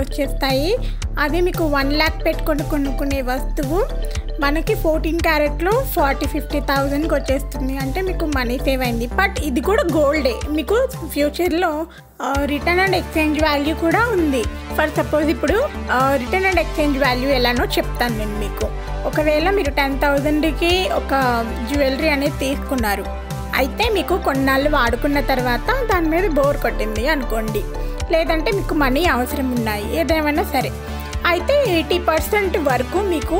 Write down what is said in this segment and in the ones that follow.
వచ్చేస్తాయి. అది మీకు 1 lakh పెట్టుకొని కొనుక్కునే వస్తువు మనకి 14 క్యారెట్లో 40-50,000కి వచ్చేస్తుంది. అంటే మీకు మనీ సేవ్ అయింది. బట్ ఇది కూడా గోల్డే. మీకు ఫ్యూచర్లో రిటర్న్ అండ్ ఎక్స్చేంజ్ వాల్యూ కూడా ఉంది. ఫర్ సపోజ్ ఇప్పుడు రిటర్న్ అండ్ ఎక్స్చేంజ్ వాల్యూ ఎలానో చెప్తాను నేను మీకు. ఒకవేళ మీరు 10,000కి ఒక జ్యువెలరీ అనేది తీసుకున్నారు, అయితే మీకు కొన్నాళ్ళు వాడుకున్న తర్వాత దాని మీద బోర్ కొట్టింది అనుకోండి, లేదంటే మీకు మనీ అవసరం ఉన్నాయి, ఏదేమైనా సరే, అయితే 80% వరకు మీకు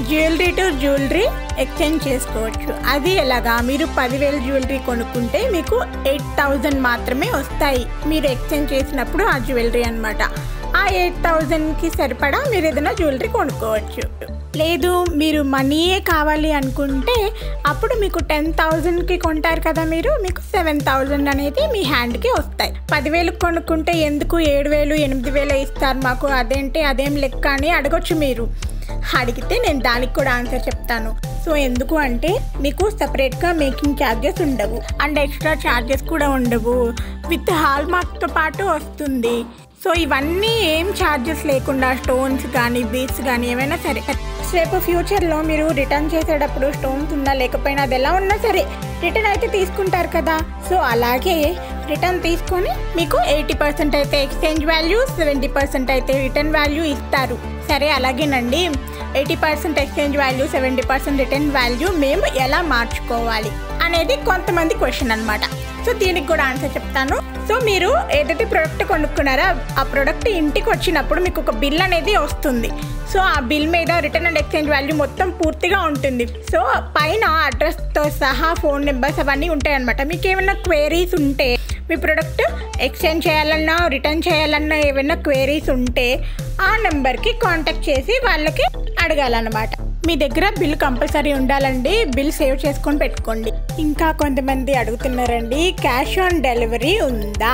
జ్యువెలరీ టు జ్యువెలరీ ఎక్స్చేంజ్ చేసుకోవచ్చు. అది ఎలాగా? మీరు 10,000 జ్యువెలరీ కొనుక్కుంటే మీకు 8,000 మాత్రమే వస్తాయి మీరు ఎక్స్చేంజ్ చేసినప్పుడు ఆ జ్యువెలరీ అనమాట. ఆ 8,000కి సరిపడా మీరు ఏదైనా జ్యువెలరీ కొనుక్కోవచ్చు. లేదు మీరు మనీయే కావాలి అనుకుంటే అప్పుడు మీకు 10,000కి కొంటారు కదా మీరు, మీకు 7,000 అనేది మీ హ్యాండ్కి వస్తాయి. 10,000 కొనుక్కుంటే ఎందుకు 7,000 8,000 ఇస్తారు మాకు, అదేంటి అదేం లెక్క అని అడగొచ్చు మీరు. అడిగితే నేను దానికి కూడా ఆన్సర్ చెప్తాను. సో ఎందుకు అంటే మీకు సపరేట్గా మేకింగ్ ఛార్జెస్ ఉండవు అండ్ ఎక్స్ట్రా ఛార్జెస్ కూడా ఉండవు. విత్ హాల్ మార్క్తో పాటు వస్తుంది. సో ఇవన్నీ ఏం ఛార్జెస్ లేకుండా స్టోన్స్ కానీ బీడ్స్ కానీ ఏమైనా సరే, రేపు ఫ్యూచర్లో మీరు రిటర్న్ చేసేటప్పుడు స్టోన్స్ ఉన్నా లేకపోయినా అది ఎలా ఉన్నా సరే రిటర్న్ అయితే తీసుకుంటారు కదా. సో అలాగే రిటర్న్ తీసుకొని మీకు 80% అయితే ఎక్స్చేంజ్ వాల్యూ, 70% అయితే రిటర్న్ వాల్యూ ఇస్తారు. సరే అలాగేనండి, 80% ఎక్స్చేంజ్ వాల్యూ, 70% రిటర్న్ వాల్యూ మేము ఎలా మార్చుకోవాలి అనేది కొంతమంది క్వశ్చన్ అనమాట. సో దీనికి కూడా ఆన్సర్ చెప్తాను. సో మీరు ఏదైతే ప్రోడక్ట్ కొనుక్కున్నారో ఆ ప్రోడక్ట్ ఇంటికి వచ్చినప్పుడు మీకు ఒక బిల్ అనేది వస్తుంది. సో ఆ బిల్ మీద రిటర్న్ అండ్ ఎక్స్చేంజ్ వాల్యూ మొత్తం పూర్తిగా ఉంటుంది. సో పైన అడ్రస్తో సహా ఫోన్ నెంబర్స్ అవన్నీ ఉంటాయి అనమాట. మీకు ఏమైనా క్వైరీస్ ఉంటే, మీ ప్రోడక్ట్ ఎక్స్చేంజ్ చేయాలన్నా రిటర్న్ చేయాలన్నా ఏమైనా క్వైరీస్ ఉంటే ఆ నెంబర్కి కాంటాక్ట్ చేసి వాళ్ళకి అడగాలన్నమాట. మీ దగ్గర బిల్ కంపల్సరీ ఉండాలండి. బిల్ సేవ్ చేసుకొని పెట్టుకోండి. ఇంకా కొంతమంది అడుగుతున్నారండి, క్యాష్ ఆన్ డెలివరీ ఉందా?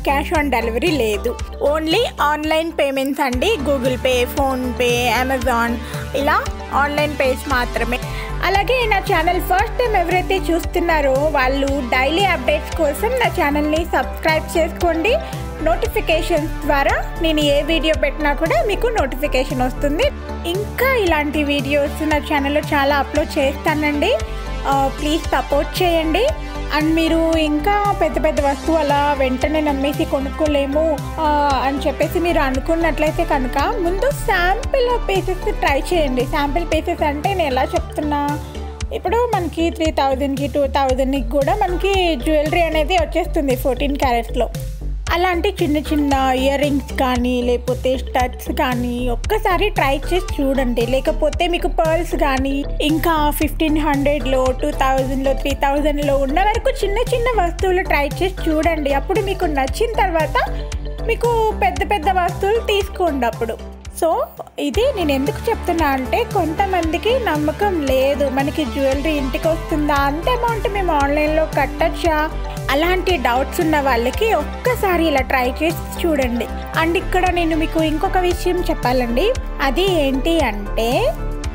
క్యాష్ ఆన్ డెలివరీ లేదు. ఓన్లీ ఆన్లైన్ పేమెంట్స్ అండి. గూగుల్ పే, ఫోన్పే, అమెజాన్ ఇలా ఆన్లైన్ పేస్ మాత్రమే. అలాగే నా ఛానల్ ఫస్ట్ టైం ఎవరైతే చూస్తున్నారో వాళ్ళు డైలీ అప్డేట్స్ కోసం నా ఛానల్ని సబ్స్క్రైబ్ చేసుకోండి. నోటిఫికేషన్స్ ద్వారా నేను ఏ వీడియో పెట్టినా కూడా మీకు నోటిఫికేషన్ వస్తుంది. ఇంకా ఇలాంటి వీడియోస్ నా ఛానల్లో చాలా అప్లోడ్ చేస్తానండి. ప్లీజ్ సపోర్ట్ చేయండి. అండ్ మీరు ఇంకా పెద్ద పెద్ద వస్తువు అలా వెంటనే నమ్మేసి కొనుక్కోలేము అని చెప్పేసి మీరు అనుకున్నట్లయితే కనుక ముందు శాంపిల్ పీసెస్ ట్రై చేయండి. శాంపిల్ పీసెస్ అంటే నేను ఎలా చెప్తున్నా, ఇప్పుడు మనకి 3,000కి 2,000కి కూడా మనకి జ్యువెలరీ అనేది వచ్చేస్తుంది 14 క్యారెట్స్లో. అలాంటి చిన్న చిన్న ఇయర్ రింగ్స్ కానీ లేకపోతే స్టడ్స్ కానీ ఒక్కసారి ట్రై చేసి చూడండి. లేకపోతే మీకు పర్ల్స్ కానీ ఇంకా 1,500లో 2,000లో 3,000లో ఉన్న వరకు చిన్న చిన్న వస్తువులు ట్రై చేసి చూడండి. అప్పుడు మీకు నచ్చిన తర్వాత మీకు పెద్ద పెద్ద వస్తువులు తీసుకోండి అప్పుడు. సో ఇది నేను ఎందుకు చెప్తున్నా అంటే కొంతమందికి నమ్మకం లేదు, మనకి జ్యువెలరీ ఇంటికి వస్తుందా, అంత అమౌంట్ మేము ఆన్లైన్లో కట్టచ్చా, అలాంటి డౌట్స్ ఉన్న వాళ్ళకి ఒక్కసారి ఇలా ట్రై చేసి చూడండి. అండ్ ఇక్కడ నేను మీకు ఇంకొక విషయం చెప్పాలండి. అది ఏంటి అంటే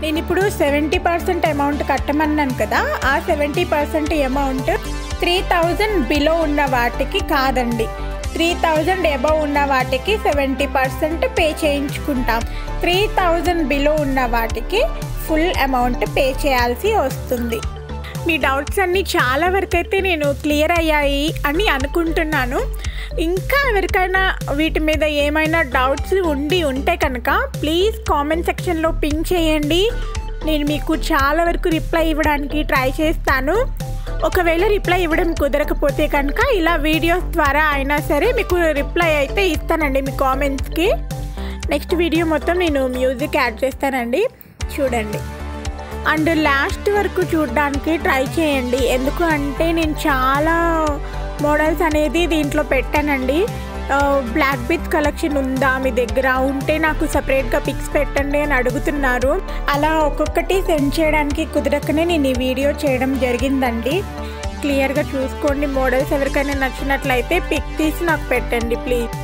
నేను ఇప్పుడు 70% అమౌంట్ కట్టమన్నాను కదా, ఆ 70% అమౌంట్ 3,000 బిలో ఉన్న వాటికి కాదండి. 3,000 అబవ్ ఉన్న వాటికి 70% పే చేయించుకుంటాం. 3,000 బిలో ఉన్న వాటికి ఫుల్ అమౌంట్ పే చేయాల్సి వస్తుంది. మీ డౌట్స్ అన్నీ చాలా వరకు అయితే నేను క్లియర్ అయ్యాయి అని అనుకుంటున్నాను. ఇంకా ఎవరికైనా వీటి మీద ఏమైనా డౌట్స్ ఉంటే కనుక ప్లీజ్ కామెంట్ సెక్షన్లో పింక్ చేయండి. నేను మీకు చాలా వరకు రిప్లై ఇవ్వడానికి ట్రై చేస్తాను. ఒకవేళ రిప్లై ఇవ్వడం కుదరకపోతే కనుక ఇలా వీడియోస్ ద్వారా అయినా సరే మీకు రిప్లై అయితే ఇస్తానండి మీ కామెంట్స్కి. నెక్స్ట్ వీడియో మొత్తం నేను మ్యూజిక్ యాడ్ చేస్తానండి, చూడండి. అండ్ లాస్ట్ వరకు చూడడానికి ట్రై చేయండి. ఎందుకు అంటే నేను చాలా మోడల్స్ అనేది దీంట్లో పెట్టానండి. బ్లాక్ బీచ్ కలెక్షన్ ఉందా మీ దగ్గర, ఉంటే నాకు సపరేట్గా పిక్స్ పెట్టండి అని అడుగుతున్నారు. అలా ఒక్కొక్కటి సెండ్ చేయడానికి కుదరకనే నేను ఈ వీడియో చేయడం జరిగిందండి. క్లియర్గా చూసుకోండి. మోడల్స్ ఎవరికైనా నచ్చినట్లయితే పిక్ తీసి నాకు పెట్టండి ప్లీజ్.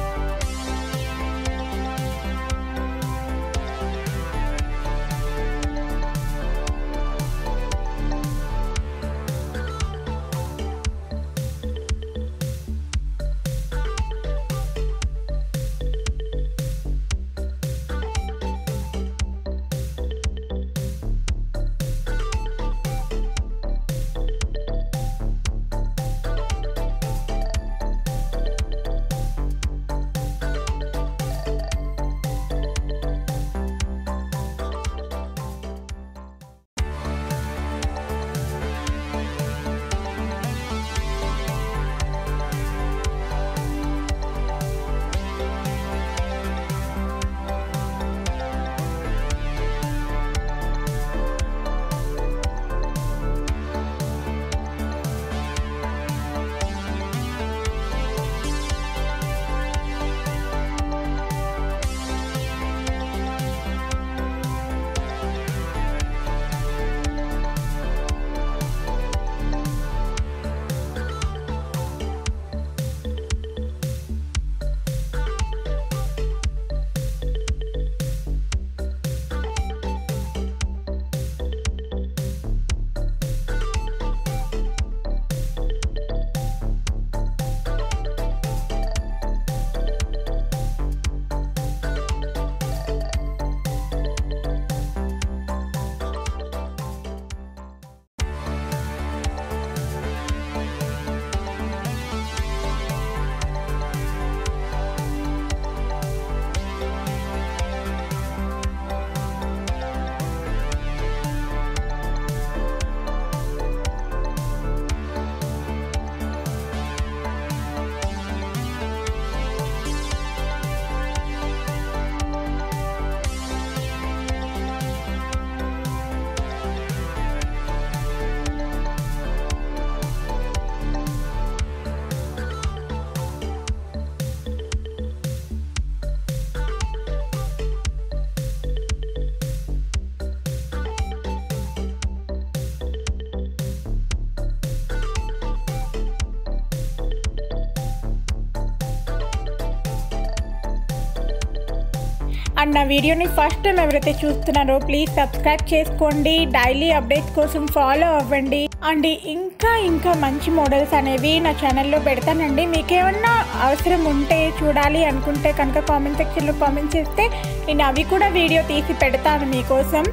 అండ్ నా వీడియోని ఫస్ట్ టైం ఎవరైతే చూస్తున్నారో ప్లీజ్ సబ్స్క్రైబ్ చేసుకోండి, డైలీ అప్డేట్స్ కోసం ఫాలో అవ్వండి. అండ్ ఇంకా మంచి మోడల్స్ అనేవి నా ఛానల్లో పెడతానండి. మీకు ఏమన్నా అవసరం ఉంటే చూడాలి అనుకుంటే కనుక కామెంట్ సెక్షన్లో కామెంట్ చేస్తే నేను అవి కూడా వీడియో తీసి పెడతాను మీకోసం.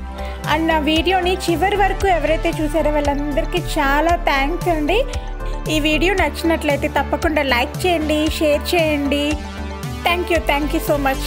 అండ్ నా వీడియోని చివరి వరకు ఎవరైతే చూసారో వాళ్ళందరికీ చాలా థ్యాంక్స్ అండి. ఈ వీడియో నచ్చినట్లయితే తప్పకుండా లైక్ చేయండి, షేర్ చేయండి. Thank you so much.